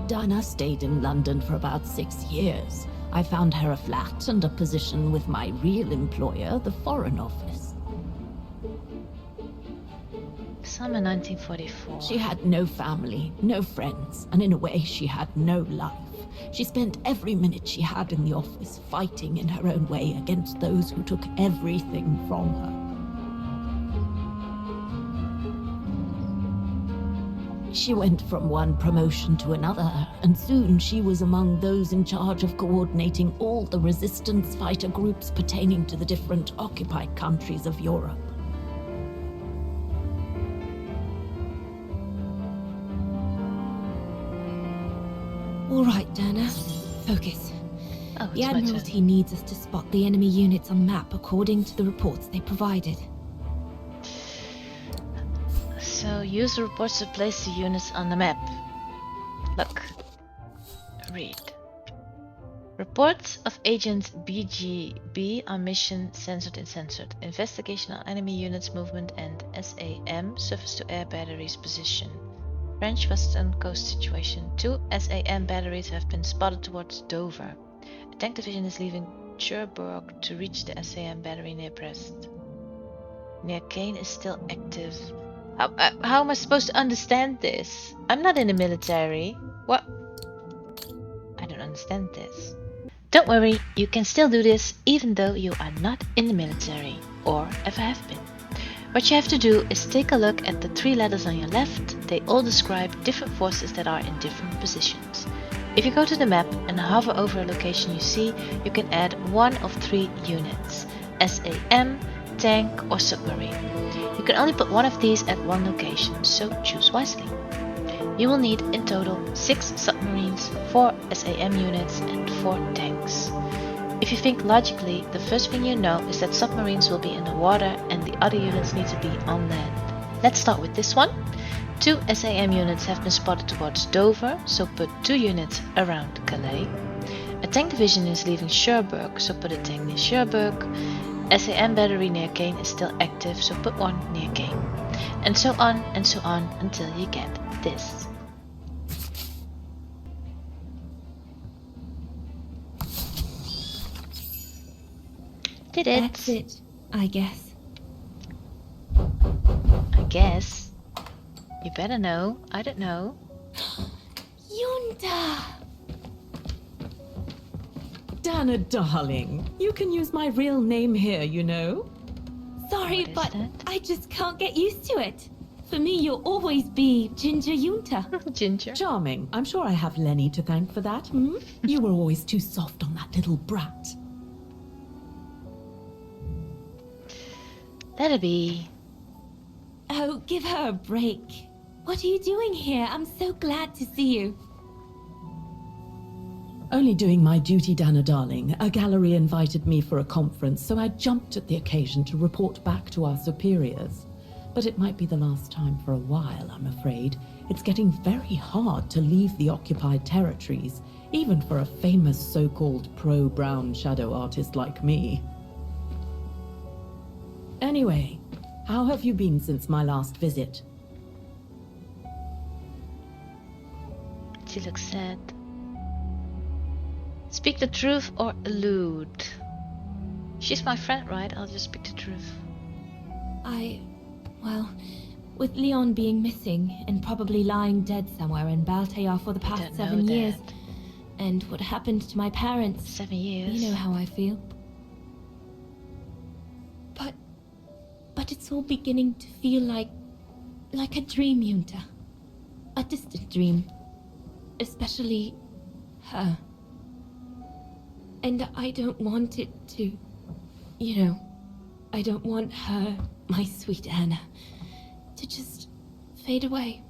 Dana stayed in London for about 6 years. I found her a flat and a position with my real employer, the Foreign Office. Summer 1944. She had no family, no friends, and in a way she had no life. She spent every minute she had in the office fighting in her own way against those who took everything from her. She went from one promotion to another, and soon she was among those in charge of coordinating all the resistance fighter groups pertaining to the different occupied countries of Europe. All right, Dana. Focus. Oh, The it's my turn. Admiralty needs us to spot the enemy units on the map according to the reports they provided. So use the reports to place the units on the map. Look. Read. Reports of Agent BGB on mission censored and censored. Investigation on enemy units movement and SAM surface to air batteries position. French Western Coast situation. 2 SAM batteries have been spotted towards Dover. A tank division is leaving Cherbourg to reach the SAM battery near Brest. Near Kane is still active. How am I supposed to understand this? I'm not in the military. What? I don't understand this. Don't worry, you can still do this even though you are not in the military, or ever have been. What you have to do is take a look at the 3 letters on your left. They all describe different forces that are in different positions. If you go to the map and hover over a location you see, you can add one of 3 units: SAM, tank or submarine. You can only put one of these at one location, so choose wisely. You will need in total 6 submarines, 4 SAM units and 4 tanks. If you think logically, the first thing you know is that submarines will be in the water and the other units need to be on land. Let's start with this one. 2 SAM units have been spotted towards Dover, so put 2 units around Calais. A tank division is leaving Cherbourg, so put a tank near Cherbourg. SAM battery near Kane is still active, so put one near Kane. And so on until you get this. Did it? That's it, I guess. I guess. You better know. I don't know. Junta! Dana, darling, you can use my real name here, you know. Sorry, What is but that? I just can't get used to it. For me, you'll always be Ginger Junta. Ginger. Charming. I'm sure I have Lenny to thank for that. You were always too soft on that little brat. That'll be. Oh, give her a break. What are you doing here? I'm so glad to see you. Only doing my duty, Dana, darling. A gallery invited me for a conference, so I jumped at the occasion to report back to our superiors. But it might be the last time for a while, I'm afraid. It's getting very hard to leave the occupied territories, even for a famous so-called pro-brown shadow artist like me. Anyway, how have you been since my last visit? She looks sad. Speak the truth or elude. She's my friend, right? I'll just speak the truth. Well, with Leon being missing and probably lying dead somewhere in Baltayar for the I past don't know 7 years, that. and what happened to my parents, 7 years. you know how I feel. But it's all beginning to feel like a dream, Junta. A distant dream. Especially her. And I don't want it to, I don't want her, my sweet Anna, to just fade away.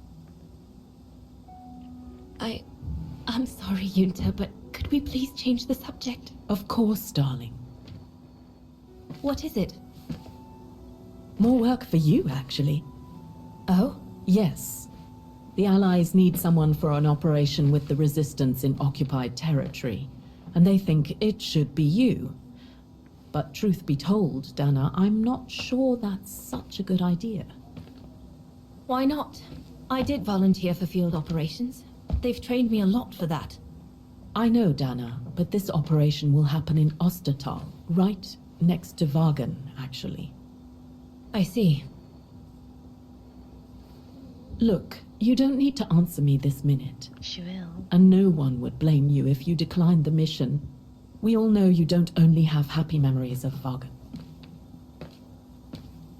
I'm sorry, Junta, but could we please change the subject? Of course, darling. What is it? More work for you, actually. Oh? Yes. The Allies need someone for an operation with the Resistance in occupied territory, and they think it should be you. But truth be told, Dana, I'm not sure that's such a good idea. Why not? I did volunteer for field operations. They've trained me a lot for that. I know, Dana, but this operation will happen in Ostertal, right next to Vagen, actually. I see. Look, you don't need to answer me this minute. She will. And no one would blame you if you declined the mission. We all know you don't only have happy memories of Vagen.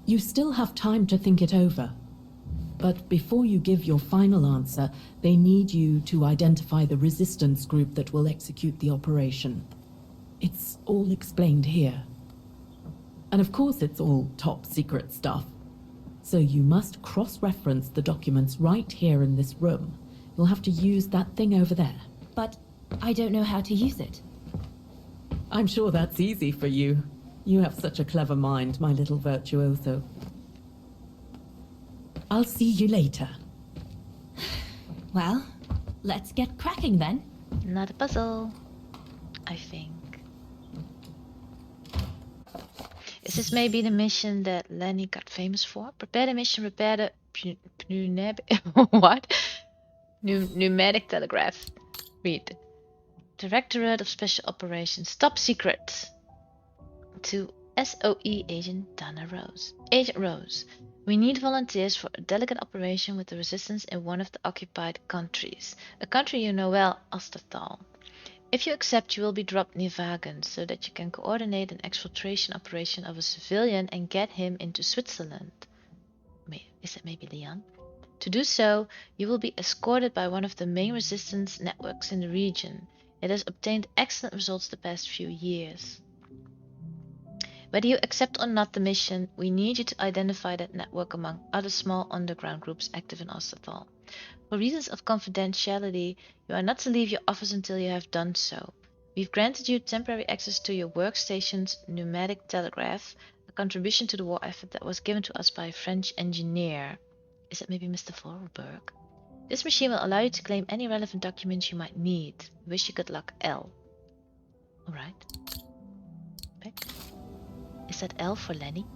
You still have time to think it over. But before you give your final answer, they need you to identify the resistance group that will execute the operation. It's all explained here. And of course it's all top secret stuff. So you must cross-reference the documents right here in this room. You'll have to use that thing over there. But I don't know how to use it. I'm sure that's easy for you. You have such a clever mind, my little virtuoso. I'll see you later. Well, let's get cracking then. Not a puzzle, I think. Is this maybe the mission that Lenny got famous for? Prepare the mission, repair the what? Pneumatic telegraph. Read. Directorate of Special Operations. Top secret. To SOE Agent Dana Rose. Agent Rose, we need volunteers for a delicate operation with the resistance in one of the occupied countries. A country you know well, Ostertal. If you accept, you will be dropped near Vagen, so that you can coordinate an exfiltration operation of a civilian and get him into Switzerland. Is that maybe Leon? To do so, you will be escorted by one of the main resistance networks in the region. It has obtained excellent results the past few years. Whether you accept or not the mission, we need you to identify that network among other small underground groups active in Ostertal. For reasons of confidentiality, you are not to leave your office until you have done so. We've granted you temporary access to your workstation's pneumatic telegraph, a contribution to the war effort that was given to us by a French engineer. Is it maybe Mr. Vorarlberg? This machine will allow you to claim any relevant documents you might need. Wish you good luck, L. Alright. Back. Is that L for Lenny?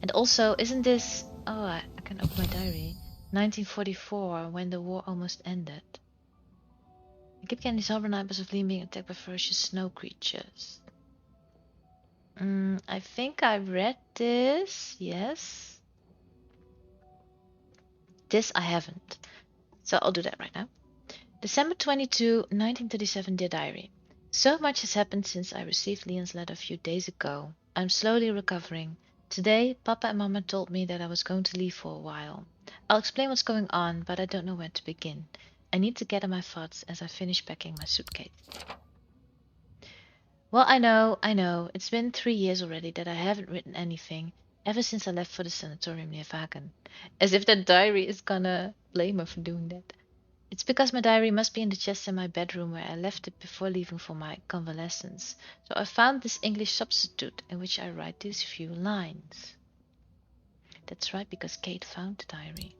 And also, isn't this... Oh, I can open my diary. 1944, when the war almost ended. I keep getting these horror nightmares of Liam being attacked by ferocious snow creatures. I think I read this. Yes. This I haven't. So I'll do that right now. December 22, 1937, dear diary. So much has happened since I received Leon's letter a few days ago. I'm slowly recovering. Today, Papa and Mama told me that I was going to leave for a while. I'll explain what's going on, but I don't know where to begin. I need to gather my thoughts as I finish packing my suitcase. Well, I know. It's been 3 years already that I haven't written anything, ever since I left for the sanatorium near Vagen. As if that diary is gonna blame her for doing that. It's because my diary must be in the chest in my bedroom where I left it before leaving for my convalescence. So I found this English substitute in which I write these few lines. That's right, because Kate found the diary.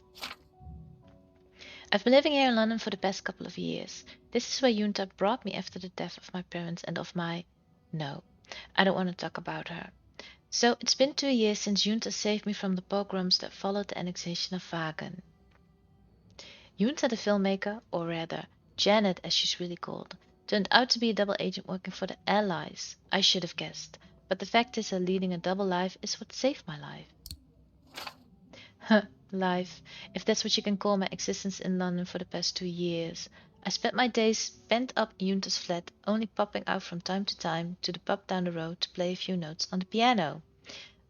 I've been living here in London for the past couple of years. This is where Junta brought me after the death of my parents and of my... No, I don't want to talk about her. So it's been 2 years since Junta saved me from the pogroms that followed the annexation of Vagen. Junta the filmmaker, or rather, Janet as she's really called, turned out to be a double agent working for the Allies. I should have guessed, but the fact is that leading a double life is what saved my life. Life, if that's what you can call my existence in London for the past 2 years. I spent my days pent up in Junta's flat, only popping out from time to time to the pub down the road to play a few notes on the piano.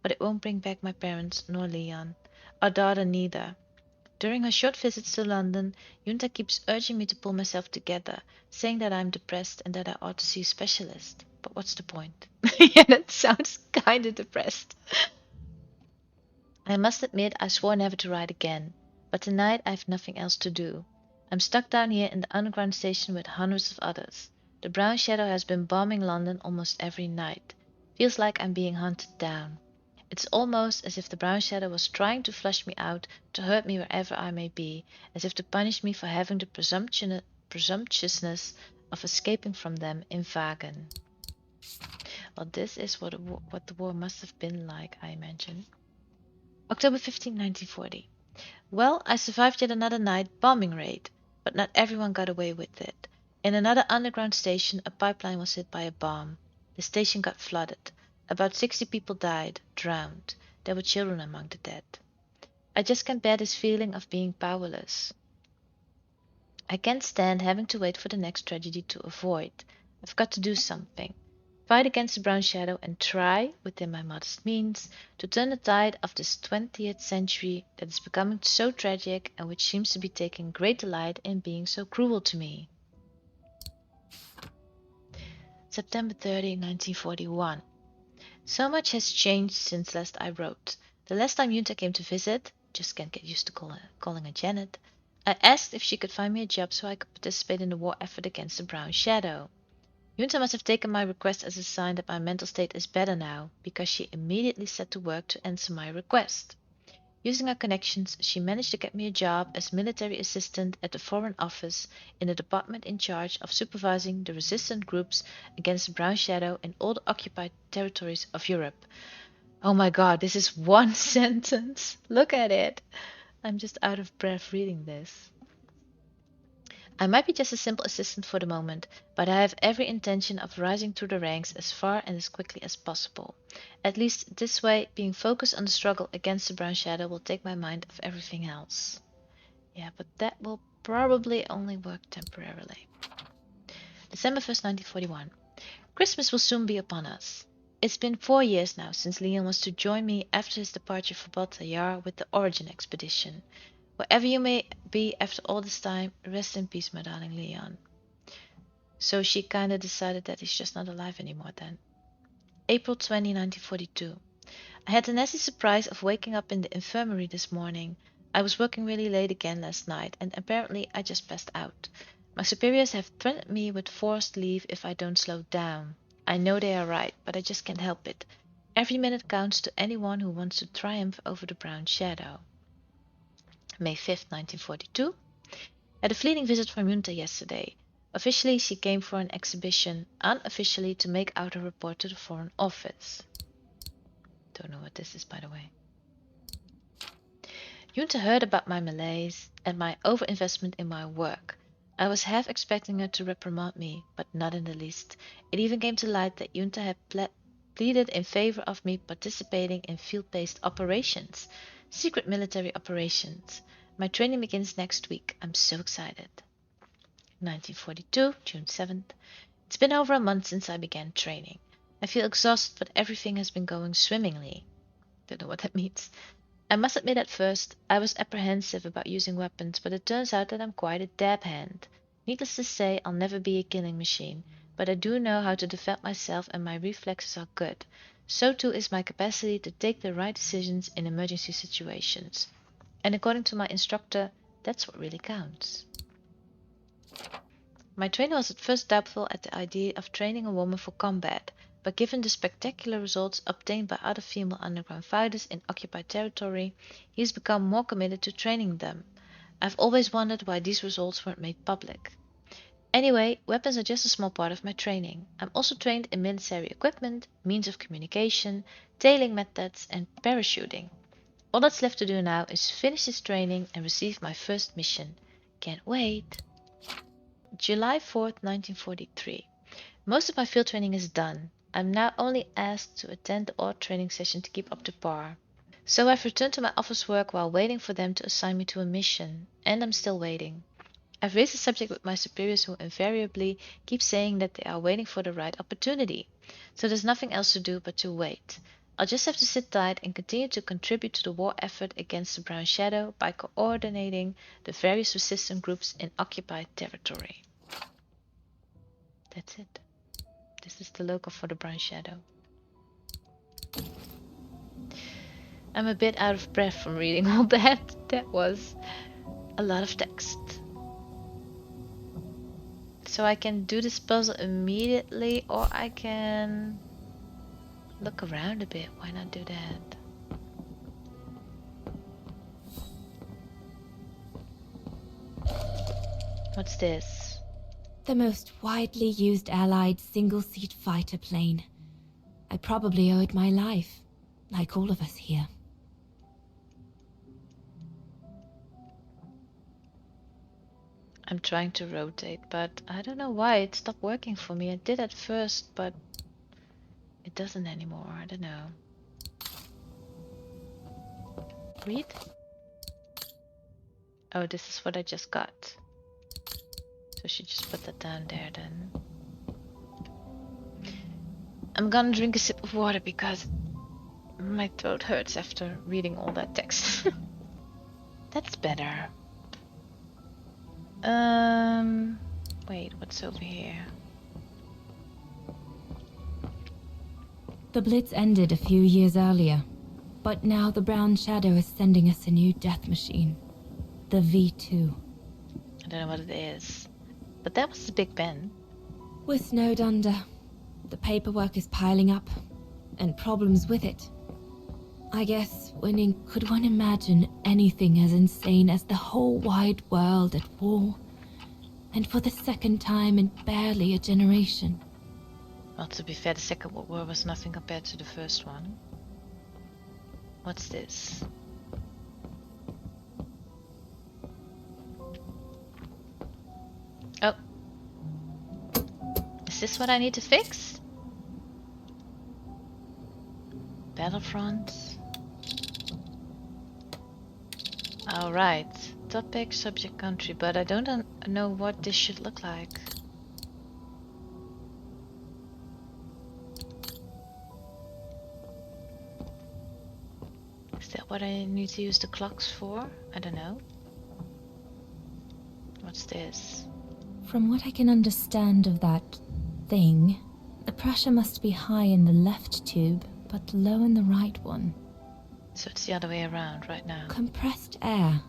But it won't bring back my parents nor Leon. Our daughter neither. During her short visits to London, Junta keeps urging me to pull myself together, saying that I'm depressed and that I ought to see a specialist. But what's the point? Yeah, that sounds kinda depressed. I must admit I swore never to write again, but tonight I have nothing else to do. I'm stuck down here in the underground station with hundreds of others. The Brown Shadow has been bombing London almost every night. Feels like I'm being hunted down. It's almost as if the Brown Shadow was trying to flush me out, to hurt me wherever I may be, as if to punish me for having the presumptuousness of escaping from them in Vagen. Well, this is what the war must have been like, I imagine. October 15, 1940. Well, I survived yet another night bombing raid. But not everyone got away with it. In another underground station, a pipeline was hit by a bomb. The station got flooded. About 60 people died, drowned. There were children among the dead. I just can't bear this feeling of being powerless. I can't stand having to wait for the next tragedy to avoid. I've got to do something. Fight against the brown shadow and try, within my modest means, to turn the tide of this 20th century that is becoming so tragic and which seems to be taking great delight in being so cruel to me. September 30, 1941. So much has changed since last I wrote. The last time Junta came to visit, just can't get used to calling her Janet, I asked if she could find me a job so I could participate in the war effort against the brown shadow. Junta must have taken my request as a sign that my mental state is better now, because she immediately set to work to answer my request. Using her connections, she managed to get me a job as military assistant at the Foreign Office in the department in charge of supervising the resistant groups against the brown shadow in all the occupied territories of Europe. Oh my god, this is one sentence. Look at it. I'm just out of breath reading this. I might be just a simple assistant for the moment, but I have every intention of rising through the ranks as far and as quickly as possible. At least this way, being focused on the struggle against the brown shadow will take my mind off everything else. Yeah, but that will probably only work temporarily. December 1st, 1941. Christmas will soon be upon us. It's been 4 years now since Leon was to join me after his departure for Balta Yar with the Origin expedition. Wherever you may be after all this time, rest in peace, my darling Leon. So she kinda decided that he's just not alive anymore then. April 20, 1942. I had the nasty surprise of waking up in the infirmary this morning. I was working really late again last night, and apparently I just passed out. My superiors have threatened me with forced leave if I don't slow down. I know they are right, but I just can't help it. Every minute counts to anyone who wants to triumph over the brown shadow. May 5th, 1942. Had a fleeting visit from Junta yesterday. Officially, she came for an exhibition, unofficially to make out a report to the Foreign Office. Don't know what this is, by the way. Junta heard about my malaise and my overinvestment in my work. I was half expecting her to reprimand me, but not in the least. It even came to light that Junta had pleaded in favor of me participating in field-based operations, secret military operations. My training begins next week. I'm so excited. 1942, June 7th. It's been over a month since I began training. I feel exhausted, but everything has been going swimmingly. Don't know what that means. I must admit at first, I was apprehensive about using weapons, but it turns out that I'm quite a dab hand. Needless to say, I'll never be a killing machine, but I do know how to defend myself and my reflexes are good. So too is my capacity to take the right decisions in emergency situations. And according to my instructor, that's what really counts. My trainer was at first doubtful at the idea of training a woman for combat, but given the spectacular results obtained by other female underground fighters in occupied territory, he has become more committed to training them. I've always wondered why these results weren't made public. Anyway, weapons are just a small part of my training. I'm also trained in military equipment, means of communication, tailing methods, and parachuting. All that's left to do now is finish this training and receive my first mission. Can't wait! July 4th, 1943. Most of my field training is done. I'm now only asked to attend the odd training session to keep up to par. So I've returned to my office work while waiting for them to assign me to a mission, and I'm still waiting. I've raised the subject with my superiors who invariably keep saying that they are waiting for the right opportunity. So there's nothing else to do but to wait. I'll just have to sit tight and continue to contribute to the war effort against the brown shadow by coordinating the various resistant groups in occupied territory. That's it. This is the logo for the brown shadow. I'm a bit out of breath from reading all that. That was a lot of text. So I can do this puzzle immediately, or I can look around a bit. Why not do that? What's this? The most widely used Allied single-seat fighter plane. I probably owe it my life, like all of us here. I'm trying to rotate, but I don't know why it stopped working for me. It did at first, but it doesn't anymore. I don't know. Read? Oh, this is what I just got. So I should just put that down there then. I'm gonna drink a sip of water because my throat hurts after reading all that text. That's better. Wait, what's over here? The Blitz ended a few years earlier, but now the Brown Shadow is sending us a new death machine. The V2. I don't know what it is. But that was the Big Ben. We're snowed under. The paperwork is piling up, and problems with it. I guess, could one imagine anything as insane as the whole wide world at war? And for the second time in barely a generation. Well, to be fair, the Second World War was nothing compared to the first one. What's this? Oh. Is this what I need to fix? Battlefront. Alright. Topic, subject, country, but I don't know what this should look like. Is that what I need to use the clocks for? I don't know. What's this? From what I can understand of that thing, the pressure must be high in the left tube, but low in the right one. So it's the other way around right now. Compressed air.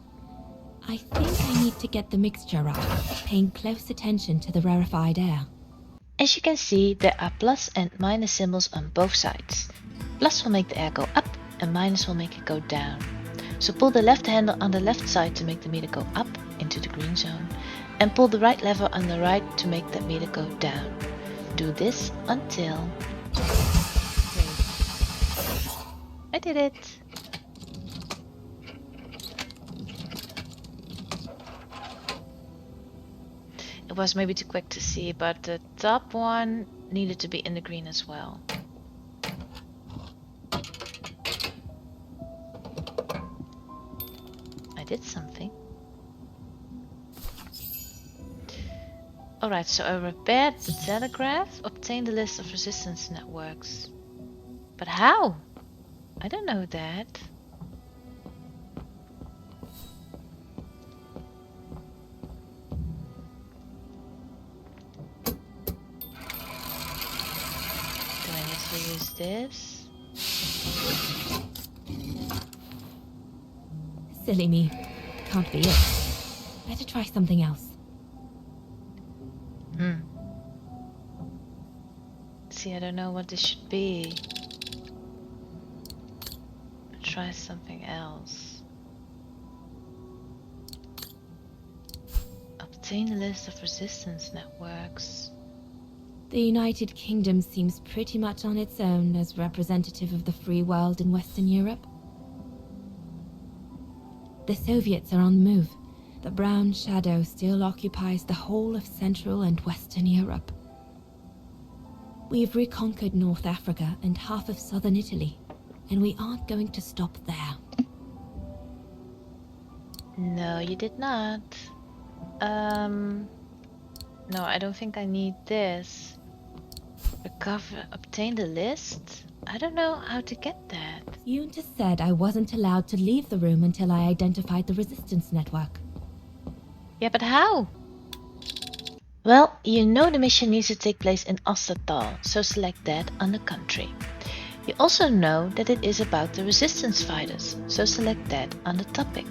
I think I need to get the mixture right, paying close attention to the rarefied air. As you can see, there are plus and minus symbols on both sides. Plus will make the air go up and minus will make it go down. So pull the left handle on the left side to make the meter go up into the green zone, and pull the right lever on the right to make that meter go down. Do this until... I did it! It was maybe too quick to see, but the top one needed to be in the green as well. I did something. Alright, so I repaired the telegraph, obtained the list of resistance networks. But how? I don't know that. Do I need to use this? Silly me. Can't be it. Better try something else. See, I don't know what this should be. Try something else. Obtain a list of resistance networks. The United Kingdom seems pretty much on its own as representative of the free world in Western Europe. The Soviets are on the move. The Brown Shadow still occupies the whole of Central and Western Europe. We've reconquered North Africa and half of southern Italy, and we aren't going to stop there. No, you did not. No, I don't think I need this. Recover, obtain the list? I don't know how to get that. Junta said I wasn't allowed to leave the room until I identified the resistance network. Yeah, but how? Well, you know the mission needs to take place in Ostertal, so select that on the country. You also know that it is about the resistance fighters, so select that on the topic.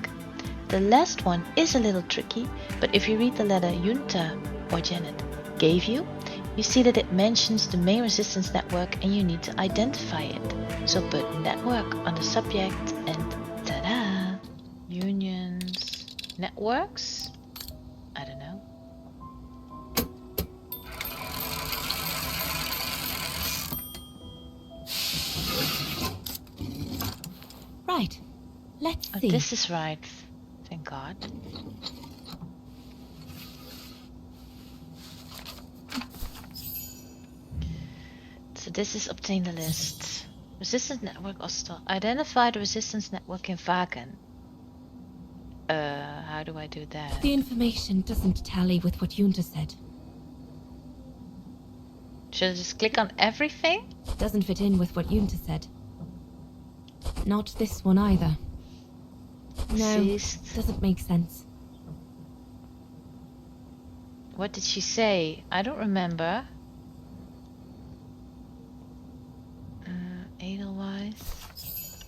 The last one is a little tricky, but if you read the letter Junta or Janet gave you, you see that it mentions the main resistance network and you need to identify it. So put network on the subject and ta-da! Unions, networks? I don't know. Right. Let's Oh, see. this is right. Thank God. So this is obtain the list. Resistance network Ostal. Identify the resistance network in Wagen. How do I do that? The information doesn't tally with what Junta said. Should I just click on everything? Doesn't fit in with what Junta said. Not this one either. No, Ceased. doesn't make sense. What did she say? I don't remember. Edelweiss.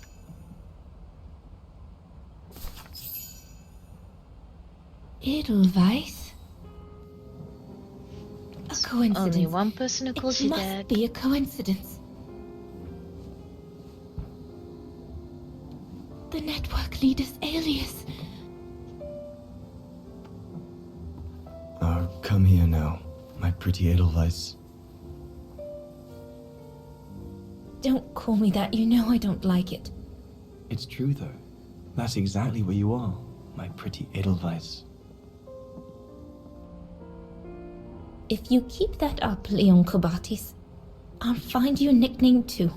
Edelweiss? A coincidence. Only one person who calls It you must dad. be a coincidence. The network leader's alias. Come here now, my pretty Edelweiss. Don't call me that, you know I don't like it. It's true though. That's exactly where you are, my pretty Edelweiss. If you keep that up, Leon Kobatis, I'll find you a nickname too.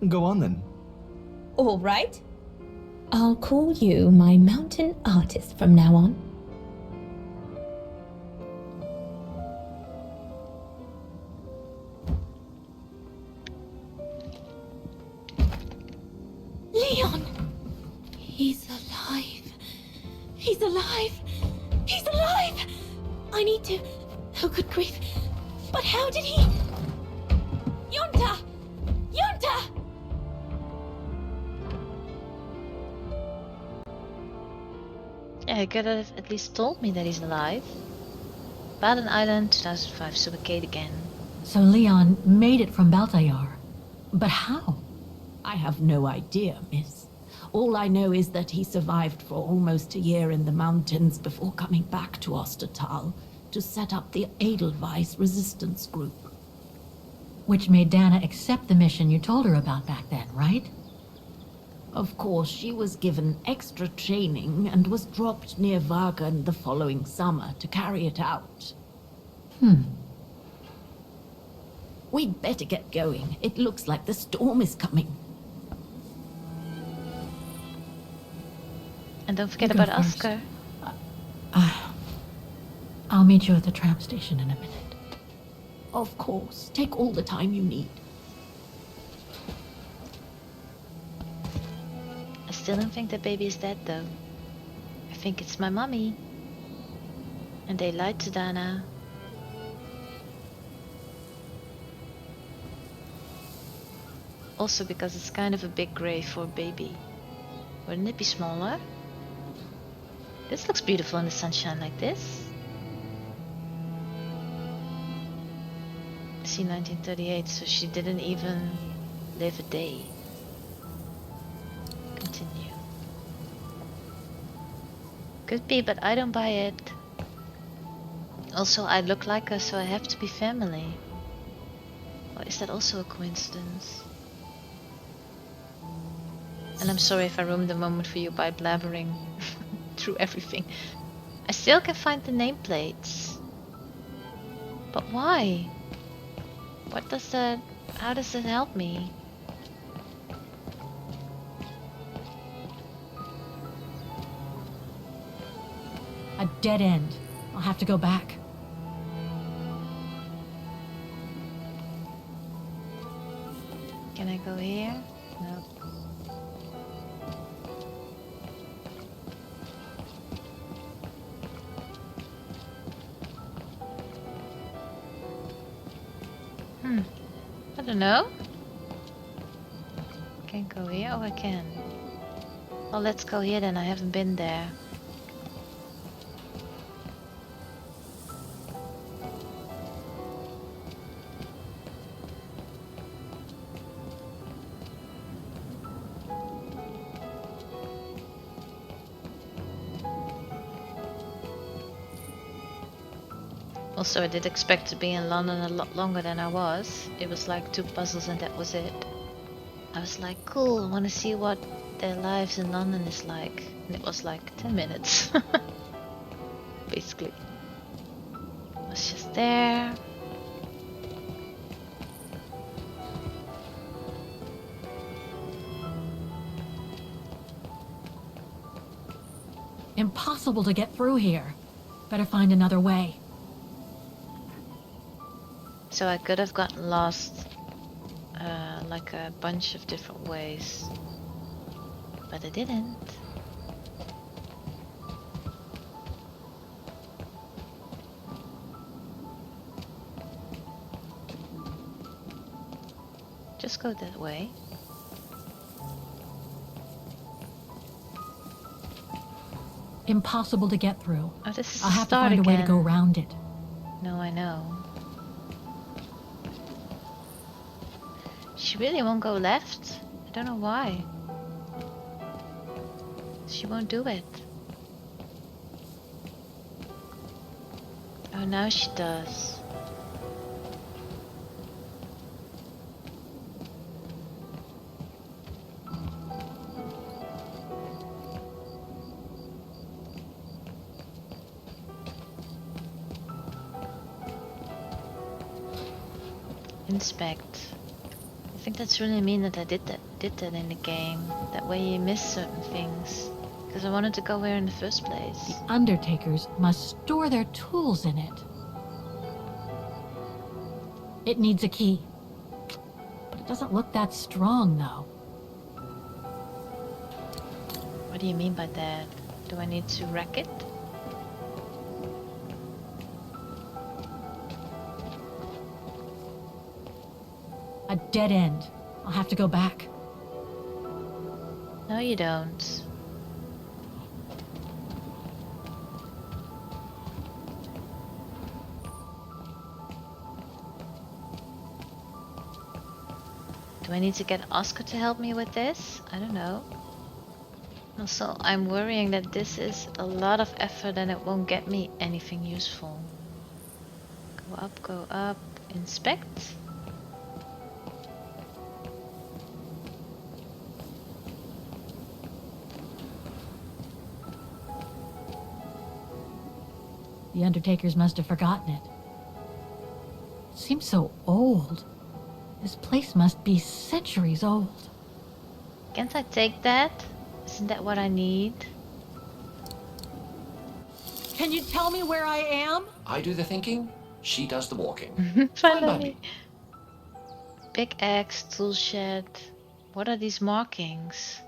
Go on then. All right. I'll call you my mountain artist from now on. Leon! He's alive. He's alive. He's alive! I need to... Oh, good grief. But how did he... Junta! Junta! Yeah, he could have at least told me that he's alive. Baden Island, 2005, Subacade again. So Leon made it from Baltayar. But how? I have no idea, miss. All I know is that he survived for almost a year in the mountains before coming back to Ostertal to set up the Edelweiss resistance group. Which made Dana accept the mission you told her about back then, right? Of course, she was given extra training and was dropped near Wagen the following summer to carry it out. We'd better get going. It looks like the storm is coming. And don't forget You go about first. Oscar. I'll meet you at the tram station in a minute. Of course. Take all the time you need. I still don't think the baby is dead though. I think it's my mommy. And they lied to Dana. Also because it's kind of a big grave for a baby. Wouldn't it be smaller? This looks beautiful in the sunshine like this. See, 1938, so she didn't even live a day. Continue. Could be, but I don't buy it. Also, I look like her, so I have to be family. Or is that also a coincidence? And I'm sorry if I ruined the moment for you by blabbering through everything. I still can find the nameplates. But why? What does that... How does that help me? A dead end. I'll have to go back. Can I go here? No. I don't know. Can't go here? Oh, I can. Well, let's go here then. I haven't been there. Also, I did expect to be in London a lot longer than I was. It was like 2 puzzles and that was it. I was like, cool, I want to see what their lives in London is like. And it was like 10 minutes. Basically. I was just there. Impossible to get through here. Better find another way. So I could have gotten lost like a bunch of different ways. But I didn't. Just go that way. Impossible to get through. Oh, this is I'll have to start find a way to again. go around it. No, I know. She really won't go left? I don't know why. She won't do it. Oh, now she does. Inspect. I think that's really mean that I did that in the game. That way you miss certain things. Because I wanted to go here in the first place. The Undertakers must store their tools in it. It needs a key. But it doesn't look that strong, though. What do you mean by that? Do I need to wreck it? A dead end. I'll have to go back. No, you don't. Do I need to get Oscar to help me with this? I don't know. Also, I'm worrying that this is a lot of effort and it won't get me anything useful. Go up, inspect. The Undertakers must have forgotten it. It seems so old. This place must be centuries old. Can't I take that? Isn't that what I need? Can you tell me where I am? I do the thinking, she does the walking. Finally. Big axe, tool shed. What are these markings?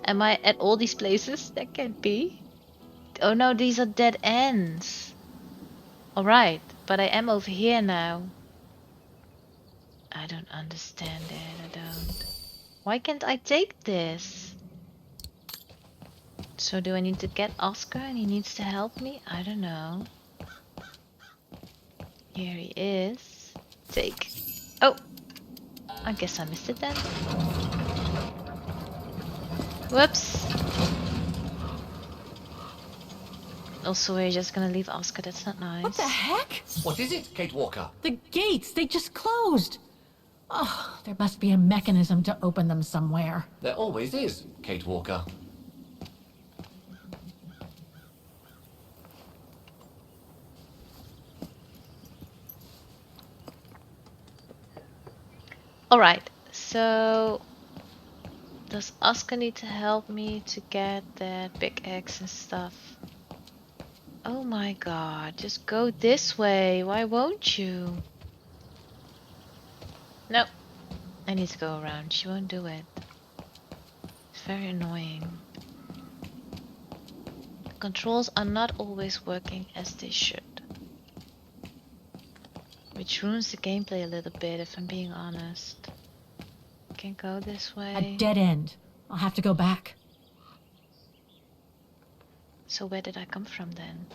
Am I at all these places? That can't be. Oh no, these are dead ends. Alright, but I am over here now. I don't understand it, I don't. Why can't I take this? So do I need to get Oscar and he needs to help me? I don't know. Here he is. Take. Oh! I guess I missed it then. Whoops! Also, we're just gonna leave Oscar, that's not nice. What the heck? What is it, Kate Walker? The gates, they just closed. Oh, there must be a mechanism to open them somewhere. There always is, Kate Walker. Alright, so does Oscar need to help me to get that big axe and stuff? Oh my god, just go this way, why won't you? Nope, I need to go around, she won't do it. It's very annoying. The controls are not always working as they should. Which ruins the gameplay a little bit, if I'm being honest. Can't go this way. A dead end. I'll have to go back. So where did I come from then?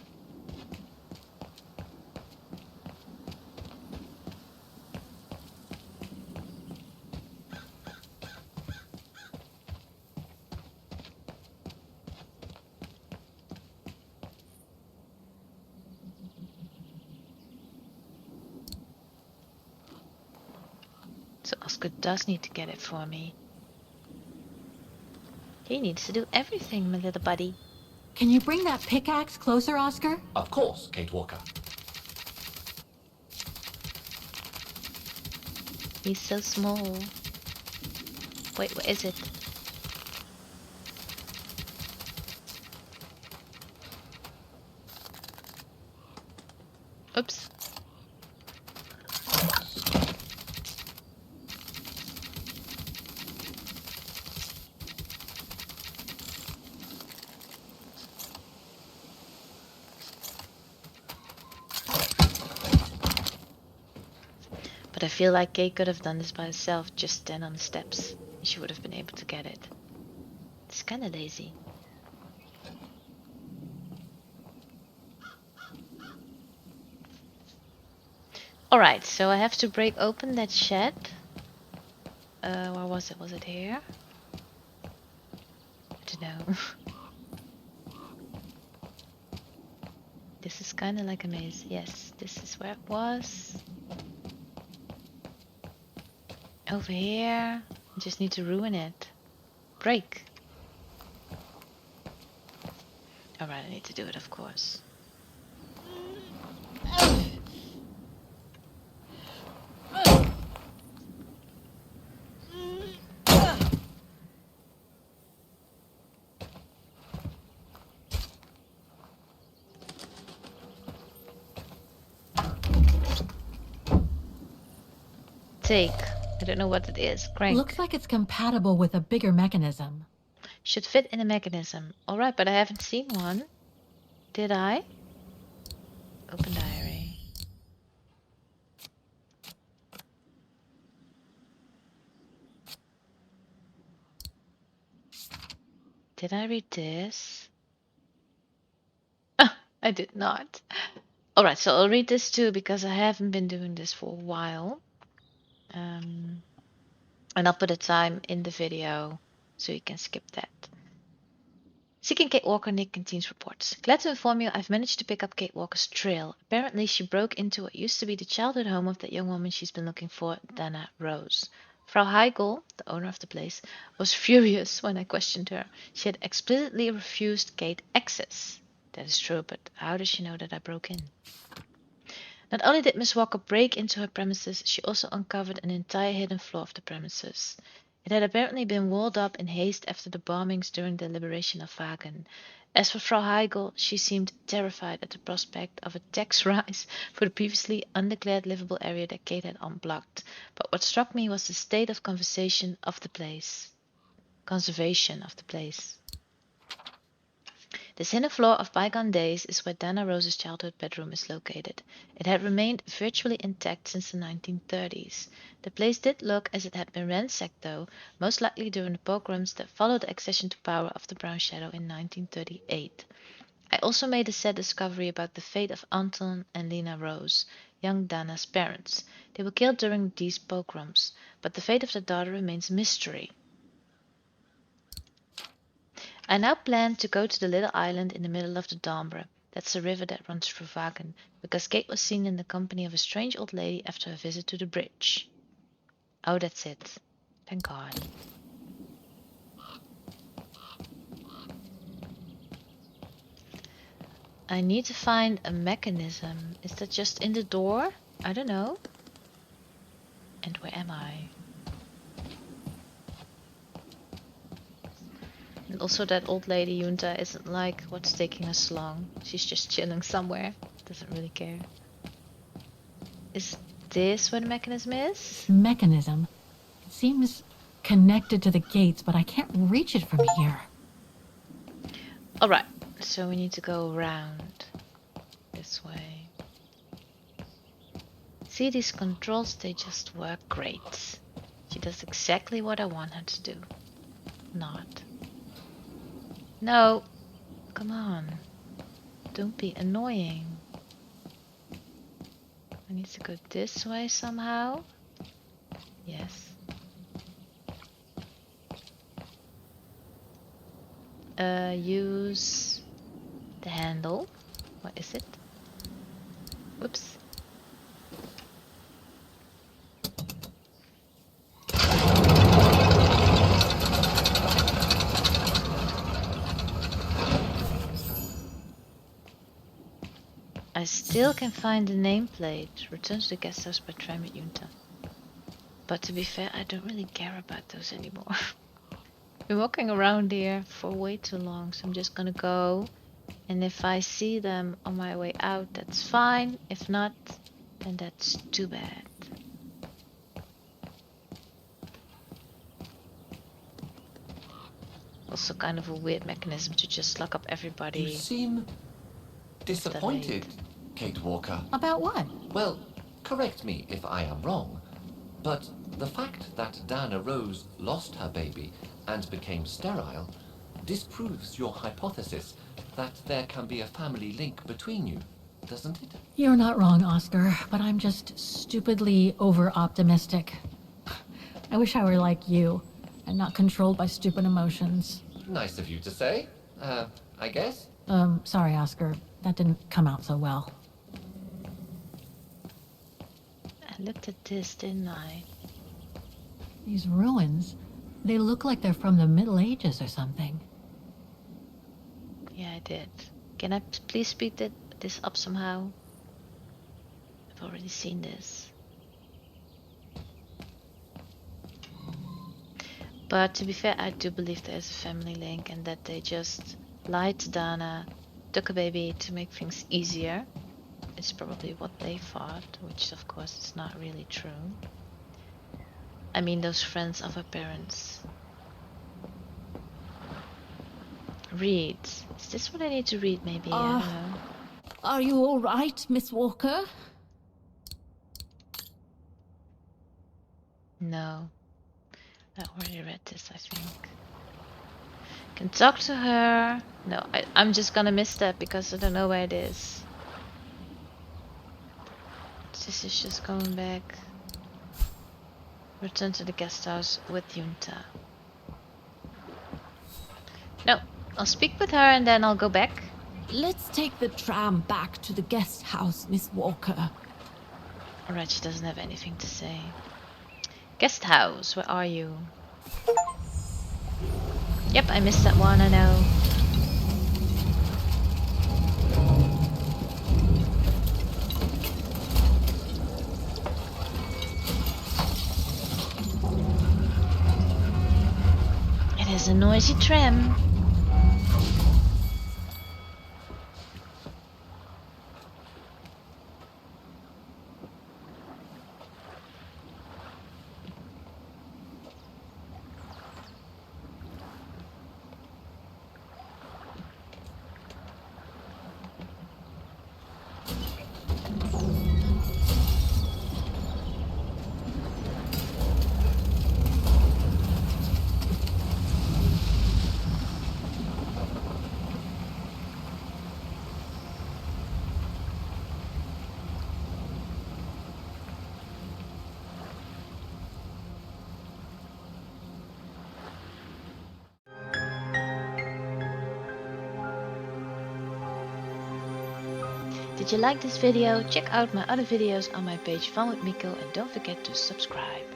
So Oscar does need to get it for me. He needs to do everything, my little buddy. Can you bring that pickaxe closer, Oscar? Of course, Kate Walker. He's so small. Wait, what is it? I feel like Kate could have done this by herself, just stand on the steps. She would have been able to get it. It's kind of lazy. Alright, so I have to break open that shed. Where was it? Was it here? I don't know. This is kind of like a maze. Yes, this is where it was. Over here. I just need to ruin it. Break. Alright, I need to do it, of course. Take. I don't know what it is. Crank. Looks like it's compatible with a bigger mechanism. Should fit in a mechanism. Alright, but I haven't seen one. Did I? Open diary. Did I read this? I did not. Alright, so I'll read this too because I haven't been doing this for a while. And I'll put a time in the video so you can skip that. Seeking Kate Walker, Nick Canteen's reports. Glad to inform you I've managed to pick up Kate Walker's trail. Apparently she broke into what used to be the childhood home of that young woman she's been looking for, Dana Rose. Frau Heigl, the owner of the place, was furious when I questioned her. She had explicitly refused Kate access. That is true, but how does she know that I broke in? Not only did Miss Walker break into her premises, she also uncovered an entire hidden floor of the premises. It had apparently been walled up in haste after the bombings during the liberation of Wagen. As for Frau Heigl, she seemed terrified at the prospect of a tax rise for the previously undeclared livable area that Kate had unblocked. But what struck me was the state of conservation of the place. This hidden floor of bygone days is where Dana Rose's childhood bedroom is located. It had remained virtually intact since the 1930s. The place did look as it had been ransacked though, most likely during the pogroms that followed the accession to power of the Brown Shadow in 1938. I also made a sad discovery about the fate of Anton and Lena Rose, young Dana's parents. They were killed during these pogroms, but the fate of their daughter remains a mystery. I now plan to go to the little island in the middle of the Dombre. That's the river that runs through Wagen, because Kate was seen in the company of a strange old lady after a visit to the bridge. Oh, that's it. Thank God. I need to find a mechanism. Is that just in the door? I don't know. And where am I? And also that old lady Junta isn't like, what's taking us so long? She's just chilling somewhere. Doesn't really care. Is this where the mechanism is? Mechanism. It seems connected to the gates, but I can't reach it from here. Alright, so we need to go around this way. See, these controls, they just work great. She does exactly what I want her to do. Not. No, come on. Don't be annoying. I need to go this way somehow. Yes. Use the handle. What is it? Whoops. I still can find the nameplate. Return to the guest house by tram at Junta. But to be fair, I don't really care about those anymore. Been walking around here for way too long, so I'm just gonna go. And if I see them on my way out, that's fine. If not, then that's too bad. Also kind of a weird mechanism to just lock up everybody. You seem disappointed, Kate Walker. About what? Well, correct me if I am wrong, But the fact that Dana Rose lost her baby and became sterile disproves your hypothesis that there can be a family link between you, doesn't it? You're not wrong, Oscar, but I'm just stupidly over-optimistic. I wish I were like you, and not controlled by stupid emotions. Nice of you to say, I guess. Sorry, Oscar. That didn't come out so well. I looked at this, didn't I? These ruins, they look like they're from the Middle Ages or something. Yeah, I did. Can I please speed this up somehow? I've already seen this. But to be fair, I do believe there's a family link and that they just lied to Dana, took a baby to make things easier. It's probably what they thought, which of course is not really true. I mean, those friends of her parents. Read. Is this what I need to read, maybe? I don't know. Are you all right, Miss Walker? No. I already read this, I think. Can talk to her. No, I'm just gonna miss that because I don't know where it is. This is just going back. Return to the guest house with Junta. No, I'll speak with her and then I'll go back. Let's take the tram back to the guest house, Miss Walker. Alright, she doesn't have anything to say. Guest house, where are you? Yep, I missed that one, I know. It is a noisy tram. Did you like this video? Check out my other videos on my page Fun with Miko and don't forget to subscribe.